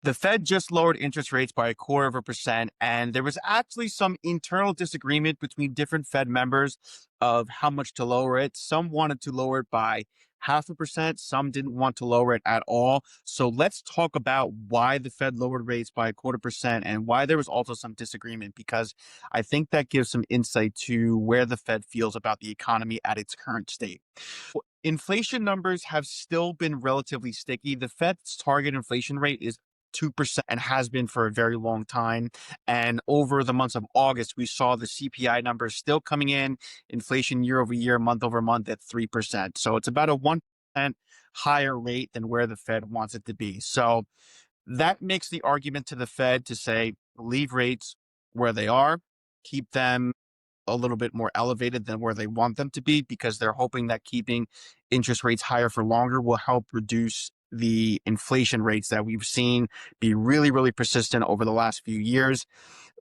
The Fed just lowered interest rates by 0.25%, and there was actually some internal disagreement between different Fed members of how much to lower it. Some wanted to lower it by 0.5%, some didn't want to lower it at all. So let's talk about why the Fed lowered rates by 0.25% and why there was also some disagreement, because I think that gives some insight to where the Fed feels about the economy at its current state. Inflation numbers have still been relatively sticky. The Fed's target inflation rate is 2% and has been for a very long time. And over the months of August, we saw the CPI numbers still coming in, inflation year over year, month over month at 3%. So it's about a 1% higher rate than where the Fed wants it to be. So that makes the argument to the Fed to say, leave rates where they are, keep them a little bit more elevated than where they want them to be, because they're hoping that keeping interest rates higher for longer will help reduce the inflation rates that we've seen be really, really persistent over the last few years.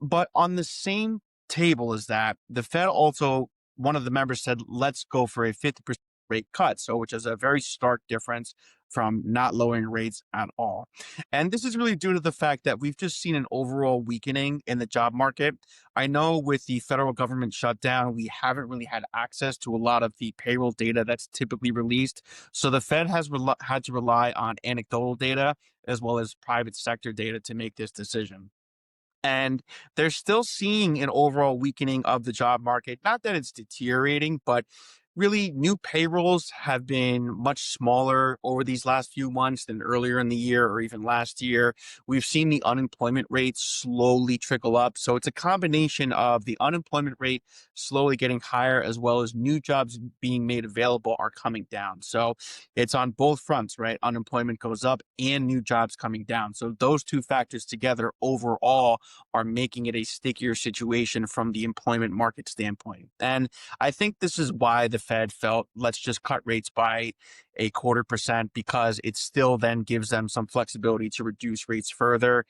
But on the same table as that, the Fed also, one of the members said, let's go for a 50% rate cut. So, which is a very stark difference from not lowering rates at all. And this is really due to the fact that we've just seen an overall weakening in the job market. I know with the federal government shutdown, we haven't really had access to a lot of the payroll data that's typically released. So the Fed has had to rely on anecdotal data as well as private sector data to make this decision. And they're still seeing an overall weakening of the job market. Not that it's deteriorating, but really new payrolls have been much smaller over these last few months than earlier in the year or even last year. We've seen the unemployment rate slowly trickle up. So it's a combination of the unemployment rate slowly getting higher, as well as new jobs being made available are coming down. So it's on both fronts, right? Unemployment goes up and new jobs coming down. So those two factors together overall are making it a stickier situation from the employment market standpoint. And I think this is why the Fed felt, let's just cut rates by 0.25%, because it still then gives them some flexibility to reduce rates further.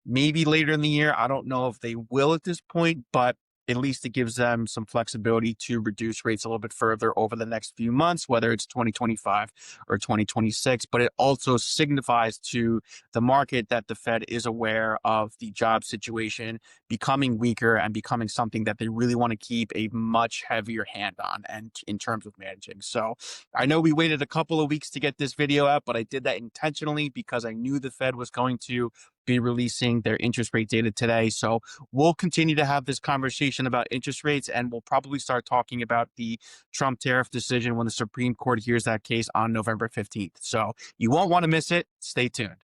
Maybe later in the year. I don't know if they will at this point, but at least it gives them some flexibility to reduce rates a little bit further over the next few months, whether it's 2025 or 2026. But it also signifies to the market that the Fed is aware of the job situation becoming weaker and becoming something that they really want to keep a much heavier hand on and in terms of managing. So I know we waited a couple of weeks to get this video out, but I did that intentionally because I knew the Fed was going to be releasing their interest rate data today. So we'll continue to have this conversation about interest rates, and we'll probably start talking about the Trump tariff decision when the Supreme Court hears that case on November 15th. So you won't want to miss it. Stay tuned.